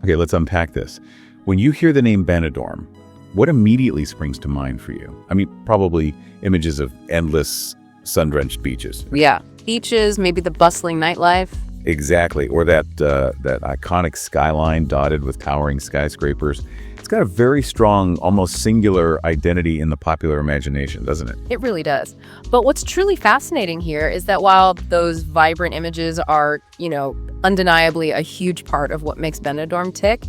Okay, let's unpack this. When you hear the name Benidorm, what immediately springs to mind for you? I mean, probably images of endless sun-drenched beaches. Yeah, beaches, maybe the bustling nightlife. Exactly, or that iconic skyline dotted with towering skyscrapers. It's got a very strong, almost singular identity in the popular imagination, doesn't it? It really does. But what's truly fascinating here is that while those vibrant images are, undeniably a huge part of what makes Benidorm tick,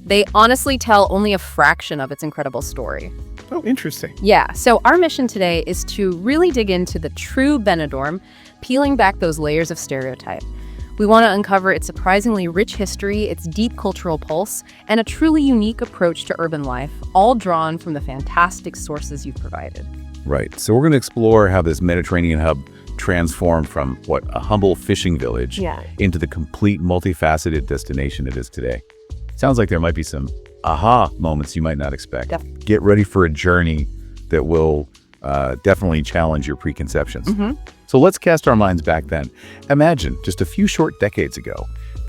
they honestly tell only a fraction of its incredible story. Oh, interesting. Yeah, so our mission today is to really dig into the true Benidorm, peeling back those layers of stereotype. We want to uncover its surprisingly rich history, its deep cultural pulse, and a truly unique approach to urban life, all drawn from the fantastic sources you've provided. Right. So we're going to explore how this Mediterranean hub transformed from, a humble fishing village into the complete multifaceted destination it is today. Sounds like there might be some aha moments you might not expect. Get ready for a journey that will definitely challenge your preconceptions. So let's cast our minds back then. Imagine just a few short decades ago,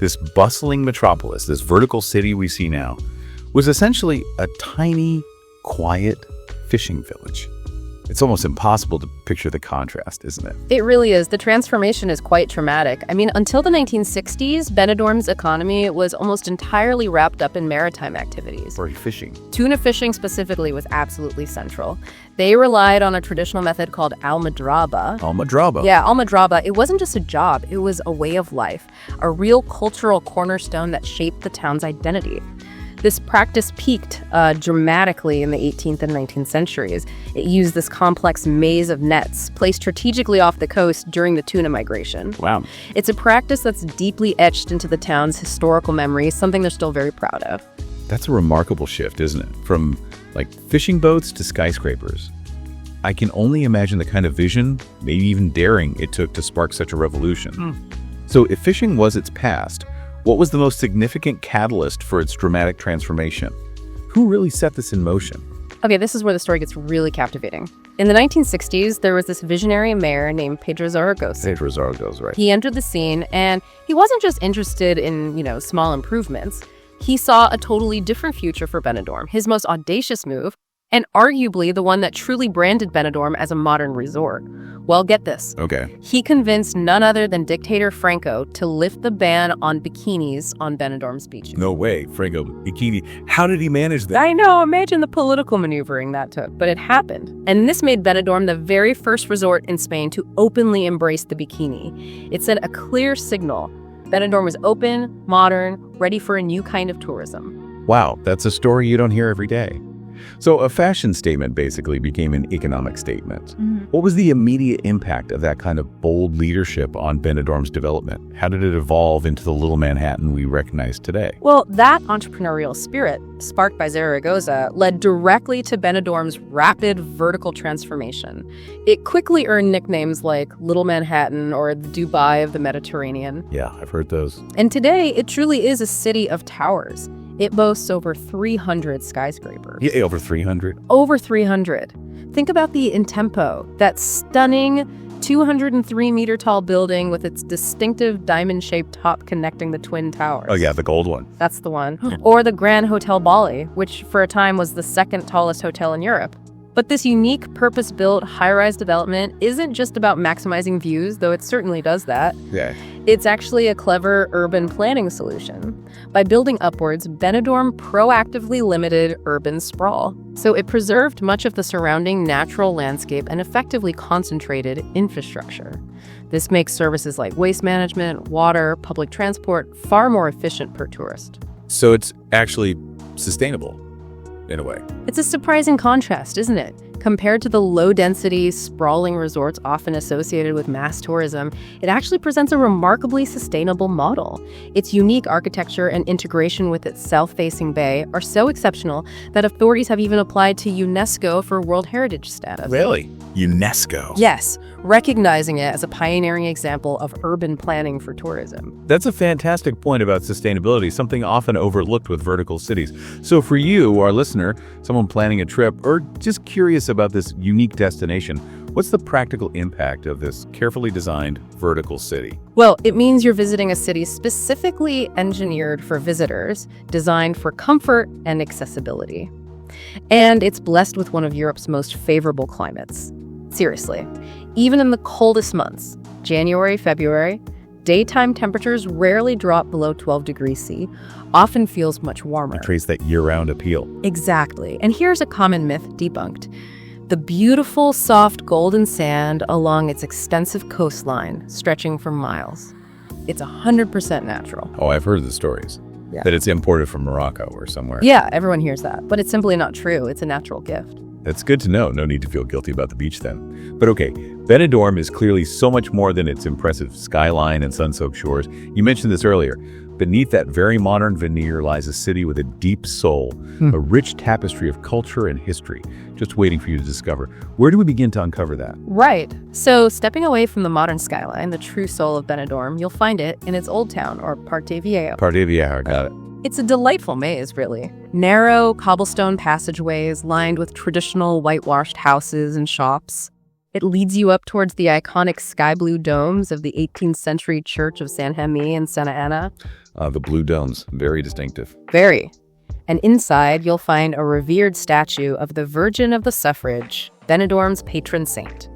this bustling metropolis, this vertical city we see now, was essentially a tiny, quiet fishing village. It's almost impossible to picture the contrast, isn't it? It really is. The transformation is quite traumatic. I mean, until the 1960s, Benidorm's economy was almost entirely wrapped up in maritime activities. Or fishing. Tuna fishing specifically was absolutely central. They relied on a traditional method called almadraba. Almadraba? Yeah, almadraba. It wasn't just a job, it was a way of life, a real cultural cornerstone that shaped the town's identity. This practice peaked dramatically in the 18th and 19th centuries. It used this complex maze of nets placed strategically off the coast during the tuna migration. Wow. It's a practice that's deeply etched into the town's historical memory, something they're still very proud of. That's a remarkable shift, isn't it? From fishing boats to skyscrapers. I can only imagine the kind of vision, maybe even daring, it took to spark such a revolution. So if fishing was its past, what was the most significant catalyst for its dramatic transformation? Who really set this in motion? Okay, this is where the story gets really captivating. In the 1960s, there was this visionary mayor named Pedro Zaragoza. Pedro Zaragoza, right. He entered the scene, and he wasn't just interested in, small improvements. He saw a totally different future for Benidorm, his most audacious move, and arguably the one that truly branded Benidorm as a modern resort. Well, get this. Okay. He convinced none other than dictator Franco to lift the ban on bikinis on Benidorm's beaches. No way, Franco, bikini. How did he manage that? I know, imagine the political maneuvering that took, but it happened. And this made Benidorm the very first resort in Spain to openly embrace the bikini. It sent a clear signal. Benidorm was open, modern, ready for a new kind of tourism. Wow, that's a story you don't hear every day. So a fashion statement basically became an economic statement. What was the immediate impact of that kind of bold leadership on Benidorm's development? How did it evolve into the little Manhattan we recognize today? Well, that entrepreneurial spirit, sparked by Zaragoza, led directly to Benidorm's rapid vertical transformation. It quickly earned nicknames like Little Manhattan or the Dubai of the Mediterranean. Yeah, I've heard those. And today, it truly is a city of towers. It boasts over 300 skyscrapers. Yeah, over 300? Over 300. Think about the Intempo, that stunning 203-meter-tall building with its distinctive diamond-shaped top connecting the Twin Towers. Oh yeah, the gold one. That's the one. Or the Grand Hotel Bali, which for a time was the second tallest hotel in Europe. But this unique, purpose-built, high-rise development isn't just about maximizing views, though it certainly does that. Yeah. It's actually a clever urban planning solution. By building upwards, Benidorm proactively limited urban sprawl. So it preserved much of the surrounding natural landscape and effectively concentrated infrastructure. This makes services like waste management, water, public transport far more efficient per tourist. So it's actually sustainable, in a way. It's a surprising contrast, isn't it? Compared to the low-density, sprawling resorts often associated with mass tourism, it actually presents a remarkably sustainable model. Its unique architecture and integration with its south-facing bay are so exceptional that authorities have even applied to UNESCO for World Heritage status. Really? UNESCO? Yes, recognizing it as a pioneering example of urban planning for tourism. That's a fantastic point about sustainability, something often overlooked with vertical cities. So for you, our listener, someone planning a trip, or just curious about this unique destination, What's the practical impact of this carefully designed vertical city? Well, it means you're visiting a city specifically engineered for visitors, designed for comfort and accessibility. And it's blessed with one of Europe's most favorable climates. Seriously, even in the coldest months, January, February, daytime temperatures rarely drop below 12 degrees C, often feels much warmer. It creates that year-round appeal. Exactly. And here's a common myth debunked. The beautiful, soft golden sand along its extensive coastline, stretching for miles. It's 100% natural. Oh, I've heard the stories. Yeah. That it's imported from Morocco or somewhere. Yeah, everyone hears that. But it's simply not true. It's a natural gift. That's good to know. No need to feel guilty about the beach then. But okay, Benidorm is clearly so much more than its impressive skyline and sun-soaked shores. You mentioned this earlier. Beneath that very modern veneer lies a city with a deep soul, a rich tapestry of culture and history, just waiting for you to discover. Where do we begin to uncover that? Right. So stepping away from the modern skyline, the true soul of Benidorm, you'll find it in its old town, or Parte Viejo. Parte Viejo, got it. It's a delightful maze, really. Narrow cobblestone passageways lined with traditional whitewashed houses and shops. It leads you up towards the iconic sky blue domes of the 18th century Church of San Jaime and Santa Ana. The blue domes, very distinctive. Very. And inside, you'll find a revered statue of the Virgin of the Suffrage, Benidorm's patron saint.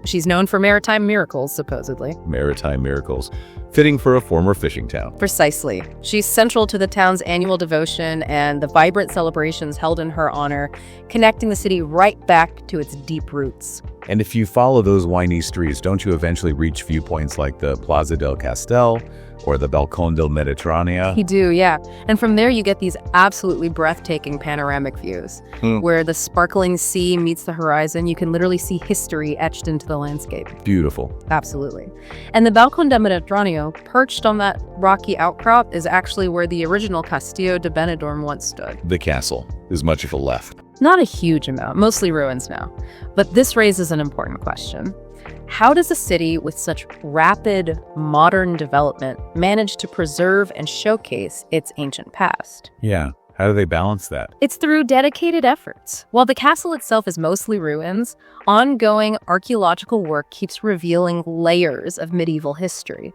She's known for maritime miracles, supposedly. Maritime miracles. Fitting for a former fishing town. Precisely. She's central to the town's annual devotion and the vibrant celebrations held in her honor, connecting the city right back to its deep roots. And if you follow those windy streets, don't you eventually reach viewpoints like the Plaza del Castel or the Balcón del Mediterráneo? You do, yeah. And from there you get these absolutely breathtaking panoramic views, where the sparkling sea meets the horizon. You can literally see history etched into the landscape. Beautiful. Absolutely. And the Balcón del Mediterráneo, perched on that rocky outcrop, is actually where the original Castillo de Benidorm once stood. The castle is much of a left. Not a huge amount, mostly ruins now. But this raises an important question. How does a city with such rapid, modern development manage to preserve and showcase its ancient past? Yeah. How do they balance that? It's through dedicated efforts. While the castle itself is mostly ruins, ongoing archaeological work keeps revealing layers of medieval history.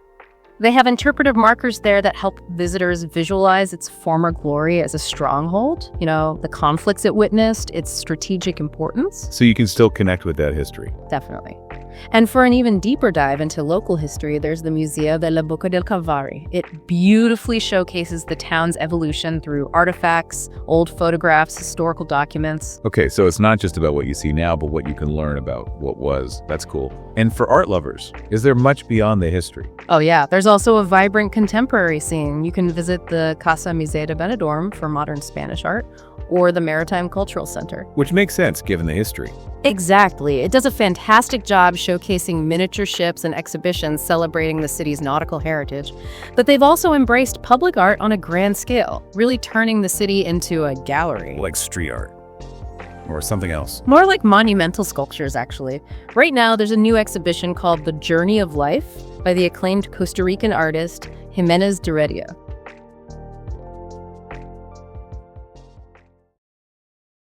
They have interpretive markers there that help visitors visualize its former glory as a stronghold, the conflicts it witnessed, its strategic importance. So you can still connect with that history. Definitely. And for an even deeper dive into local history, there's the Museo de la Boca del Calvari. It beautifully showcases the town's evolution through artifacts, old photographs, historical documents. Okay, so it's not just about what you see now, but what you can learn about what was. That's cool. And for art lovers, is there much beyond the history? Oh yeah, there's also a vibrant contemporary scene. You can visit the Casa Museo de Benidorm for modern Spanish art, or the Maritime Cultural Center. Which makes sense, given the history. Exactly. It does a fantastic job showcasing miniature ships and exhibitions celebrating the city's nautical heritage. But they've also embraced public art on a grand scale, really turning the city into a gallery. Like street art. Or something else. More like monumental sculptures, actually. Right now, there's a new exhibition called The Journey of Life by the acclaimed Costa Rican artist Jimenez de Heredia.